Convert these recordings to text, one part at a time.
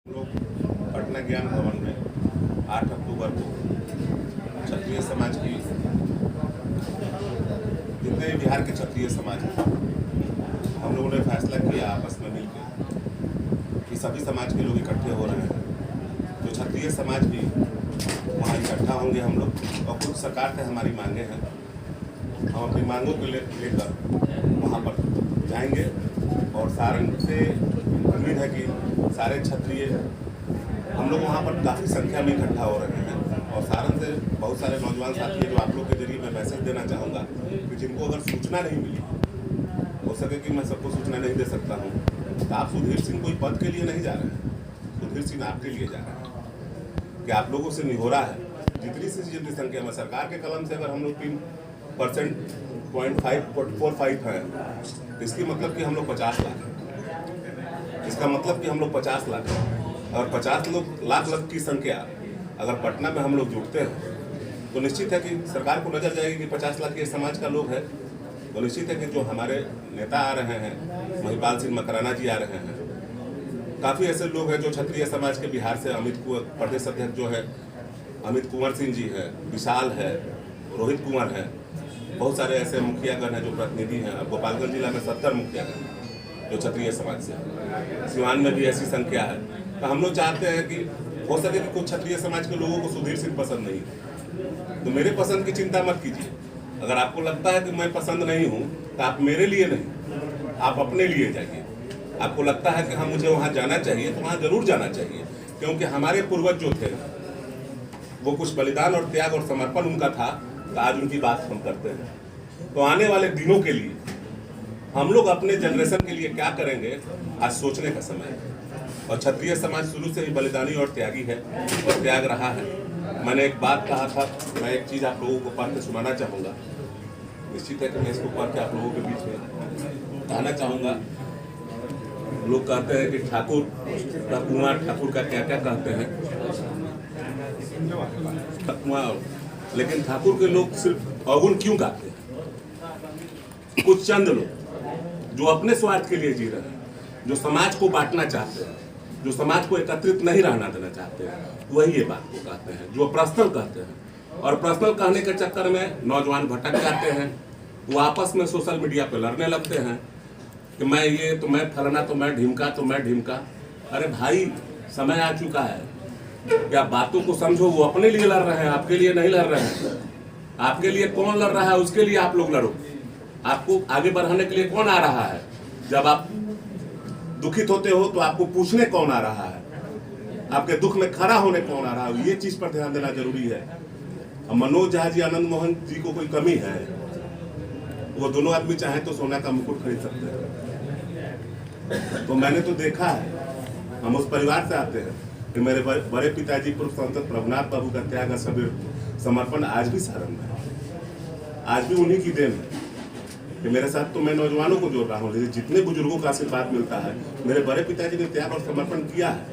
लोग पटना ज्ञान भवन में 8 अक्टूबर को क्षत्रिय समाज की जितने भी बिहार के क्षत्रिय समाज हैं हम लोगों ने फैसला किया आपस में मिलकर कि सभी समाज के लोग इकट्ठे हो रहे हैं। तो क्षत्रिय समाज भी वहाँ इकट्ठा होंगे हम लोग और कुछ सरकार से हमारी मांगे हैं। हम अपनी मांगों को लेकर वहाँ पर जाएंगे और सारण से उम्मीद है कि सारे क्षत्रिय हम लोग वहाँ पर काफ़ी संख्या में इकट्ठा हो रहे हैं और सारण से बहुत सारे नौजवान साथी हैं जो आप लोग के जरिए मैं मैसेज देना चाहूँगा कि जिनको अगर सूचना नहीं मिली हो सके कि मैं सबको सूचना नहीं दे सकता हूँ तो आप सुधीर सिंह कोई पद के लिए नहीं जा रहे हैं, सुधीर सिंह आपके लिए जा रहे हैं कि आप लोगों से निहोरा है जितनी से जितनी संख्या में सरकार के कलम से अगर हम लोग 3% 0.545 है इसकी मतलब कि हम लोग 50 लाख हैं। इसका मतलब कि हम लोग 50 लाख हैं और 50 लाख की संख्या अगर पटना में हम लोग जुटते हैं तो निश्चित है कि सरकार को नजर जाएगी कि 50 लाख के समाज का लोग है। तो निश्चित है कि जो हमारे नेता आ रहे हैं महिपाल सिंह मकराना जी आ रहे हैं, काफ़ी ऐसे लोग हैं जो क्षत्रिय समाज के बिहार से प्रदेश अध्यक्ष जो है अमित कुंवर सिंह जी है, विशाल है, रोहित कुंवर है, बहुत सारे ऐसे मुखियागण हैं जो प्रतिनिधि हैं। गोपालगंज जिला में 70 मुखियागण जो क्षत्रिय समाज से हैं, सिवान में भी ऐसी संख्या है। तो हम लोग चाहते हैं कि हो सके कि कुछ क्षत्रिय समाज के लोगों को सुधीर सिंह पसंद नहीं है तो मेरे पसंद की चिंता मत कीजिए। अगर आपको लगता है कि मैं पसंद नहीं हूँ तो आप मेरे लिए नहीं, आप अपने लिए जाइए। आपको लगता है कि हाँ मुझे वहाँ जाना चाहिए तो वहाँ जरूर जाना चाहिए, क्योंकि हमारे पूर्वज जो थे वो कुछ बलिदान और त्याग और समर्पण उनका था तो आज उनकी बात हम करते हैं। तो आने वाले दिनों के लिए हम लोग अपने जनरेशन के लिए क्या करेंगे आज सोचने का समय है। और क्षत्रिय समाज शुरू से ही बलिदानी और त्यागी है और त्याग रहा है। मैंने एक बात कहा था, मैं एक चीज़ आप लोगों को पढ़ के सुनाना चाहूँगा। निश्चित है कि मैं इसको पढ़ के आप लोगों के बीच में कहना चाहूँगा। लोग कहते हैं कि ठाकुर का कुआं, ठाकुर का क्या क्या कहते हैं, लेकिन ठाकुर के लोग सिर्फ अवगुण क्यों गाते हैं? कुछ चंद लोग जो अपने स्वार्थ के लिए जी रहे हैं, जो समाज को बांटना चाहते हैं, जो समाज को एकत्रित नहीं रहना देना चाहते हैं, वही ये बात को कहते हैं, जो पर्सनल कहते हैं। और पर्सनल कहने के चक्कर में नौजवान भटक जाते हैं, वो आपस में सोशल मीडिया पे लड़ने लगते हैं कि मैं ये तो मैं फलाना तो मैं ढिमका तो मैं ढिमका। अरे भाई समय आ चुका है कि आप बातों को समझो। वो अपने लिए लड़ रहे हैं, आपके लिए नहीं लड़ रहे हैं। आपके लिए कौन लड़ रहा है उसके लिए आप लोग लड़ो। आपको आगे बढ़ाने के लिए कौन आ रहा है? जब आप दुखित होते हो तो आपको पूछने कौन आ रहा है, आपके दुख में खड़ा होने कौन आ रहा है, ये चीज पर ध्यान देना जरूरी है। मनोज झा जी, आनंद मोहन जी को कोई कमी है? वो दोनों आदमी चाहे तो सोना का मुकुट खरीद सकते हैं। तो मैंने तो देखा है, हम उस परिवार से आते हैं कि मेरे बड़े पिताजी पूर्व सांसद प्रभुनाथ बाबू का त्याग और समर्पण आज भी सारण में है। आज भी उन्हीं की देन है कि मेरे साथ तो मैं नौजवानों को जोड़ रहा हूँ, लेकिन जितने बुजुर्गों का आशीर्वाद मिलता है, मेरे बड़े पिताजी ने त्याग और समर्पण किया है।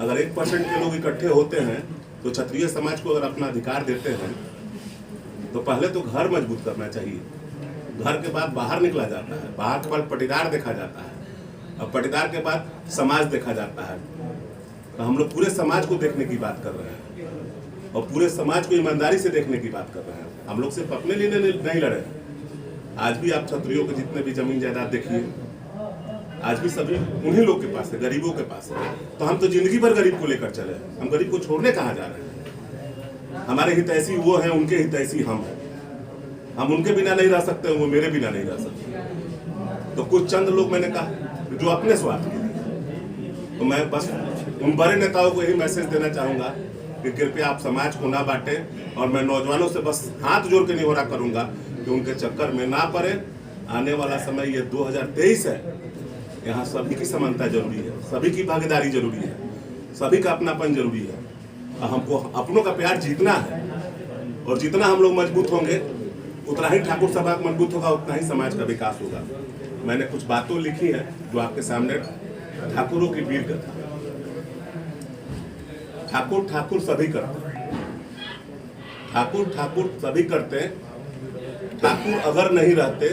अगर 1% के लोग इकट्ठे होते हैं तो क्षत्रिय समाज को अगर अपना अधिकार देते हैं तो पहले तो घर मजबूत करना चाहिए, घर के बाद बाहर निकला जाता है, बाहर के बाद पटीदार देखा जाता है, और पटीदार के बाद समाज देखा जाता है। तो हम लोग पूरे समाज को देखने की बात कर रहे हैं और पूरे समाज को ईमानदारी से देखने की बात कर रहे हैं। हम लोग सिर्फ अपने लिए नहीं लड़े हैं। आज भी आप क्षत्रियों के जितने भी जमीन जायदाद देखिए, आज भी सभी उन्हीं लोग के पास है, गरीबों के पास है। तो हम तो जिंदगी भर गरीब को लेकर चले, हम गरीब को छोड़ने कहाँ जा रहे हैं? हमारे हितैषी वो हैं, उनके हितैषी हम हैं। हम उनके बिना नहीं रह सकते, वो मेरे बिना नहीं रह सकते। तो कुछ चंद लोग मैंने कहा जो अपने स्वार्थ के लिए, तो मैं बस उन बड़े नेताओं को यही मैसेज देना चाहूँगा कि कृपया आप समाज को ना बांटें। और मैं नौजवानों से बस हाथ जोड़ के निहोरा करूँगा कि उनके चक्कर में ना पड़े। आने वाला समय ये 2023 है, यहाँ सभी की समानता जरूरी है, सभी की भागीदारी जरूरी है, सभी का अपनापन जरूरी है। और हमको अपनों का प्यार जीतना है और जितना हम लोग मजबूत होंगे उतना ही ठाकुर सभा मजबूत होगा, उतना ही समाज का विकास होगा। मैंने कुछ बातों लिखी है जो आपके सामने। ठाकुरों की वीर कथा। ठाकुर ठाकुर सभी करते हैं, ठाकुर ठाकुर सभी करते हैं। ठाकुर अगर नहीं रहते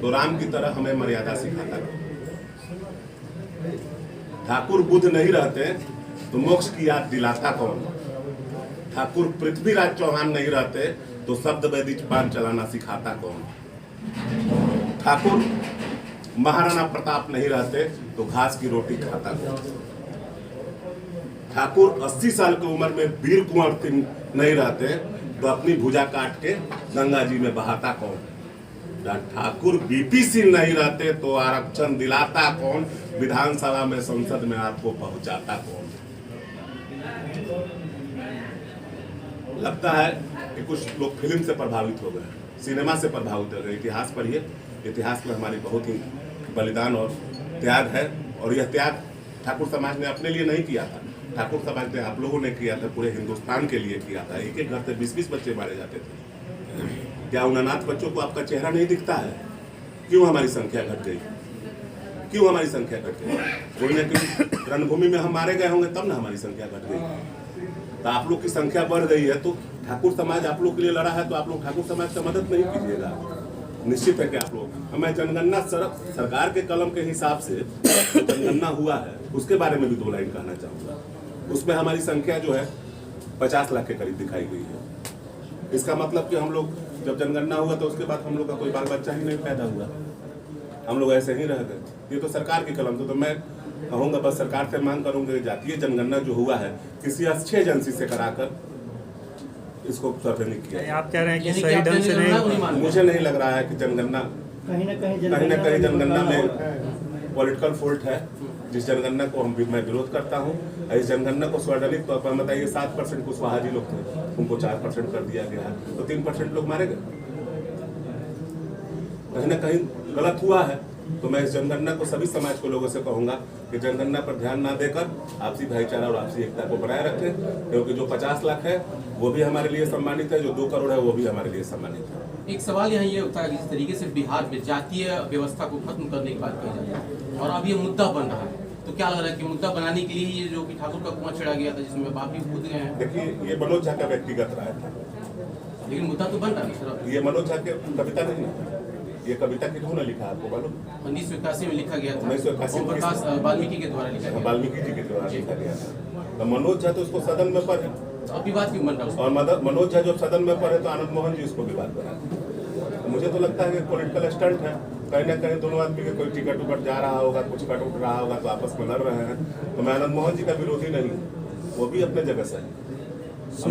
तो राम की तरह हमें मर्यादा सिखाता है। ठाकुर बुद्ध नहीं रहते तो मोक्ष की याद दिलाता कौन? ठाकुर पृथ्वीराज चौहान नहीं रहते तो शब्द वैदी पान चलाना सिखाता कौन? ठाकुर महाराणा प्रताप नहीं रहते तो घास की रोटी खाता कौन? ठाकुर 80 साल की उम्र में वीर कुंवर सिंह नहीं रहते तो अपनी भुजा काट के गंगा जी में बहाता कौन? ठाकुर बीपी सिंह नहीं रहते तो आरक्षण दिलाता कौन? विधानसभा में संसद में आपको पहुंचाता कौन? लगता है कि कुछ लोग फिल्म से प्रभावित हो गए, सिनेमा से प्रभावित हो गए। इतिहास पढ़िए, इतिहास में हमारी बहुत ही बलिदान और त्याग है, और यह त्याग ठाकुर समाज ने अपने लिए नहीं किया था, ठाकुर समाज ने आप लोगों ने किया था, पूरे हिंदुस्तान के लिए किया था। एक एक घर से 20-20 बच्चे मारे जाते थे। क्या उन अनाथ बच्चों को आपका चेहरा नहीं दिखता है? क्यों हमारी संख्या घट गई? क्यों हमारी संख्या घट गई? कोई ना कोई रणभूमि में हम मारे गए होंगे तब ना हमारी संख्या घट गई। तो आप लोग की संख्या बढ़ गई है तो ठाकुर समाज आप लोग के लिए लड़ा है, तो आप लोग ठाकुर समाज का मदद नहीं कीजिएगा। निश्चित है कि आप लोग, मैं जनगणना सरकार के कलम के हिसाब से जनगणना हुआ है उसके बारे में भी 2 लाइन कहना चाहूँगा। उसमें हमारी संख्या जो है 50 लाख के करीब दिखाई गई है। इसका मतलब कि हम लोग जब जनगणना हुआ तो उसके बाद हम लोग का कोई बाल बच्चा ही नहीं पैदा हुआ, हम लोग ऐसे ही रह गए। ये तो सरकार के कलम तो मैं कहूँगा, बस सरकार से मांग करूँगा, जातीय जनगणना जो हुआ है किसी अच्छे एजेंसी से कराकर इसको सर्वेनिक किया। आप कह रहे हैं कि सही ढंग से नहीं? मुझे नहीं लग रहा है कि जनगणना कहीं ना कहीं जनगणना में पॉलिटिकल फॉल्ट है, जिस जनगणना को मैं विरोध करता हूँ। इस जनगणना को सार्वजनिक तौर पर बताइए 7% कुशवाहा जी लोग थे, उनको 4% कर दिया गया है, तो 3% लोग मारे गए। कहीं ना कहीं गलत हुआ है। तो मैं इस जनगणना को सभी समाज को लोगों से कहूंगा कि जनगणना पर ध्यान ना देकर आपसी भाईचारा और आपसी एकता को बनाए रखें, क्योंकि जो 50 लाख है वो भी हमारे लिए सम्मानित है, जो 2 करोड़ है वो भी हमारे लिए सम्मानित है। एक सवाल यहाँ ये उठता है कि जिस तरीके से बिहार में जातीय व्यवस्था को खत्म करने की बात कही जाती है और अब ये मुद्दा बन रहा है, तो क्या लग रहा है कि मुद्दा बनाने के लिए ये जो कि ठाकुर का कुआं छेड़ा गया था जिसमें बाप भी कूद गए हैं? देखिए, ये मनोज झा का व्यक्तिगत राय था, लेकिन मुद्दा तो बन रहा है सर। ये मनोज झा की कविता नहीं है, ये कविता किन्होंने लिखा आपको मालूम? 1981 में लिखा गया था, 1981 ओम प्रकाश वाल्मीकि के द्वारा लिखा गया। वाल्मीकि जी के द्वारा लिखा गया था। तो मनोज झा तो उसको सदन में पढ़े, अब विवाद क्यों बन रहा है? और मनोज झा जब सदन में पढ़े तो आनंद मोहन जी उसको विवाद बनाए। मुझे तो लगता है कि पॉलिटिकल स्टंट है, कहीं ना कहीं दोनों आदमी के कोई टिकट उकट जा रहा होगा, कुछ कट उठ रहा होगा, तो आपस में लड़ रहे हैं। तो मैं आनंद मोहन जी का विरोधी नहीं, वो भी अपने जगह से है।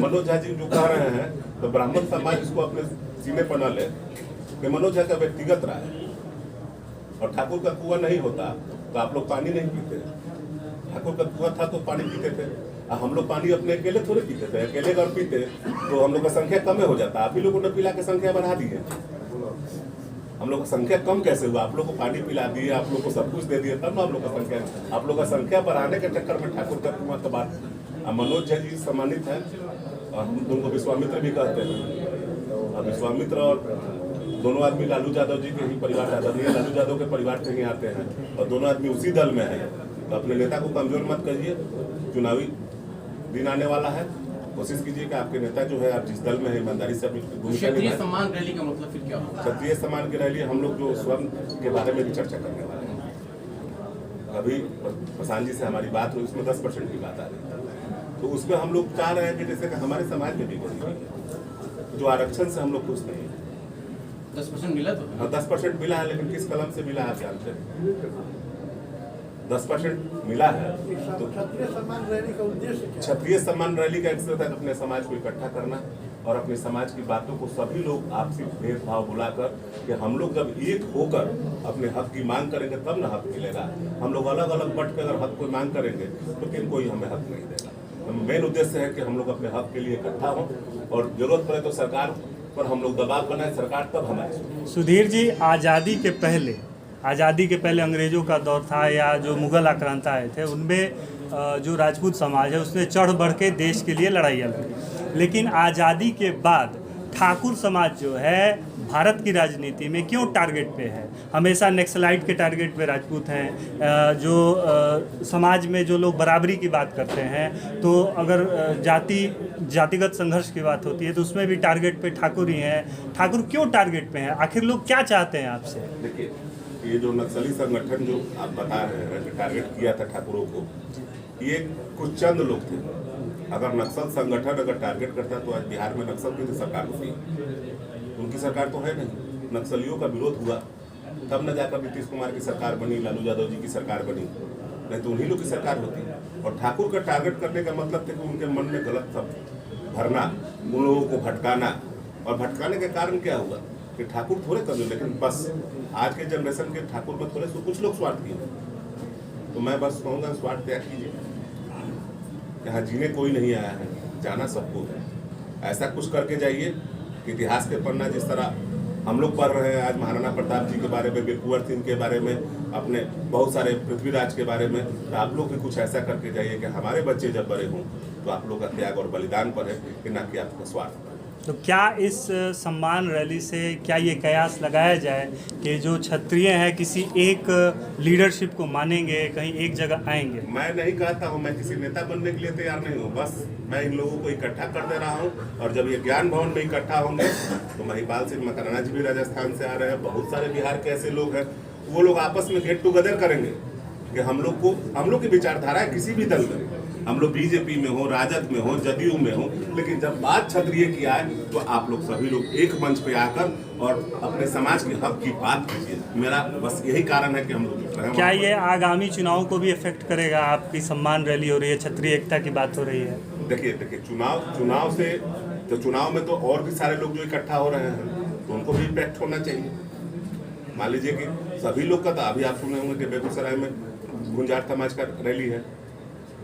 मनोज झा जी जो कह रहे हैं तो ब्राह्मण समाज इसको अपने सीने पर न ले कि मनोज झा का व्यक्तिगत राय है। और ठाकुर का कुआं नहीं होता तो आप लोग पानी नहीं पीते, ठाकुर का कुआं था तो पानी पीते थे। हम लोग पानी अपने अकेले थोड़े पीते थे, अकेले अगर पीते तो हम लोग का संख्या कम हो जाता। आप ही लोगों ने पिला के संख्या बढ़ा दी है। हम लोग का संख्या कम कैसे हुआ? आप लोग को पानी पिला दिए, आप लोग को सब कुछ दे दिए, तब ना आप लोग का संख्या, आप लोग का संख्या बढ़ाने के चक्कर में ठाकुर का कुआं तो बात। मनोज झा जी सम्मानित है और हम उनको विश्वामित्र भी कहते हैं। और विश्वामित्र और दोनों आदमी लालू यादव जी के ही परिवार, आदरणीय लालू यादव के परिवार से ही आते हैं, और दोनों आदमी उसी दल में है। तो अपने नेता को कमजोर मत करिए, चुनावी दिन आने वाला है, कोशिश कीजिए कि आपके नेता जो है, आप जिस दल में है, ईमानदारी से अपनी भूमिका क्षत्रिय सम्मान रैली का मतलब फिर क्या होगा? क्षत्रिय सम्मान की रैली हम लोग जो स्वर्ण के बारे में भी चर्चा करने वाले हैं। अभी प्रशांत जी से हमारी बात हुई, उसमें 10% की बात आ रही है, तो उसमें हम लोग चाह रहे हैं कि जैसे कि हमारे समाज में भी जो आरक्षण से हम लोग खुश नहीं है। 10% मिला तो? हाँ, 10% मिला है, लेकिन किस कलम से मिला है आप जानते हैं? 10% मिला है तो क्षत्रिय सम्मान रैली का उद्देश्य क्या? क्षत्रिय सम्मान रैली का एक अपने समाज को इकट्ठा करना और अपने समाज की बातों को सभी लोग आपसी भेदभाव बुलाकर कि हम लोग जब एक होकर अपने हक की मांग करेंगे तब ना हक मिलेगा। हम लोग अलग अलग बट के अगर हक को मांग करेंगे तो फिर कोई हमें हक नहीं देगा। मेन उद्देश्य है कि हम लोग अपने हक के लिए इकट्ठा हों और जरूरत पड़े तो सरकार पर हम लोग दबाव बनाए, सरकार तब हमारी। सुधीर जी, आज़ादी के पहले अंग्रेज़ों का दौर था या जो मुग़ल आक्रांता आए थे, उनमें जो राजपूत समाज है उसने चढ़ बढ़ के देश के लिए लड़ाइयाँ लड़ी। लेकिन आज़ादी के बाद ठाकुर समाज जो है भारत की राजनीति में क्यों टारगेट पे है? हमेशा नक्सलाइट के टारगेट पे राजपूत हैं। जो समाज में जो लोग बराबरी की बात करते हैं, तो अगर जातिगत संघर्ष की बात होती है तो उसमें भी टारगेट पे ठाकुर ही हैं। ठाकुर क्यों टारगेट पे हैं? आखिर लोग क्या चाहते हैं आपसे? देखिए, ये जो नक्सली संगठन जो आप बता रहे हैं कि टारगेट किया था ठाकुरों को, ये कुछ चंद लोग थे। अगर नक्सल संगठन अगर टारगेट करता तो आज बिहार में नक्सल की तो सरकार होती। उनकी सरकार तो है नहीं। नक्सलियों का विरोध हुआ तब न जाकर नीतीश कुमार की सरकार बनी, लालू यादव जी की सरकार बनी, नहीं तो उन्हीं लोग की सरकार होती। और ठाकुर का टारगेट करने का मतलब था कि उनके मन में गलत सब भरना, उन लोगों को भटकाना। और भटकाने के कारण क्या हुआ कि ठाकुर थोड़े कम, लेकिन बस आज के जनरेशन के ठाकुर में थोड़े से कुछ लोग स्वार्थी हैं। तो मैं बस कहूँगा स्वार्थ त्याग कीजिए। यहाँ जीने कोई नहीं आया है, जाना सबको है। ऐसा कुछ करके जाइए कि इतिहास के पन्ना जिस तरह हम लोग पढ़ रहे हैं आज महाराणा प्रताप जी के बारे में, वीर कुंवर सिंह के बारे में, अपने बहुत सारे पृथ्वीराज के बारे में, तो आप लोग भी कुछ ऐसा करके जाइए कि हमारे बच्चे जब बड़े हों तो आप लोग का त्याग और बलिदान पर है कि ना कि आपका स्वार्थ पर। तो क्या इस सम्मान रैली से क्या ये कयास लगाया जाए कि जो क्षत्रिय हैं किसी एक लीडरशिप को मानेंगे, कहीं एक जगह आएंगे? मैं नहीं कहता हूँ, मैं किसी नेता बनने के लिए तैयार नहीं हूँ। बस मैं इन लोगों को इकट्ठा कर दे रहा हूँ, और जब ये ज्ञान भवन में इकट्ठा होंगे तो महिपाल सिंह मकराना जी भी राजस्थान से आ रहे हैं, बहुत सारे बिहार के ऐसे लोग हैं, वो लोग आपस में गेट टुगेदर करेंगे कि हम लोग की विचारधारा है किसी भी दल में, हम लोग बीजेपी में हो, राजद में हो, जदयू में हो, लेकिन जब बात क्षत्रिय की आए तो आप लोग सभी लोग एक मंच पे आकर और अपने समाज के हक की बात कीजिए। मेरा बस यही कारण है कि हम लोग जुट रहे हैं। क्या ये आगामी चुनाव को भी इफेक्ट करेगा? आपकी सम्मान रैली हो रही है, क्षत्रिय एकता की बात हो रही है। देखिए चुनाव से तो चुनाव में तो और भी सारे लोग जो इकट्ठा हो रहे हैं तो उनको भी इम्पैक्ट होना चाहिए। मान लीजिए कि सभी लोग का, तो अभी आप सुने होंगे कि बेगूसराय में गुंजार समाज का रैली है,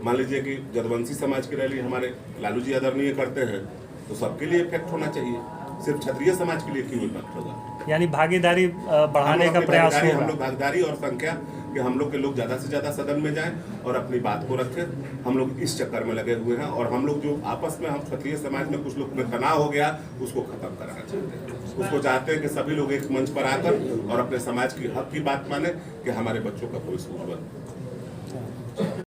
मान लीजिए कि जदवंशी समाज की रैली हमारे लालू जी आदरणीय करते हैं, तो सबके लिए इफेक्ट होना चाहिए, सिर्फ क्षत्रिय समाज के लिए क्यों इफेक्ट होगा? यानी भागीदारी बढ़ाने का प्रयास होगा। हम लोग भागीदारी और संख्या कि हम लोग के लोग ज़्यादा से ज़्यादा सदन में जाएं और अपनी बात को रखें। हम लोग इस चक्कर में लगे हुए हैं, और हम लोग जो आपस में हम क्षत्रिय समाज में कुछ लोग में तनाव हो गया उसको खत्म कराना चाहते हैं। उसको चाहते हैं कि सभी लोग एक मंच पर आकर और अपने समाज की हक की बात माने कि हमारे बच्चों का भविष्य उज्ज्वल।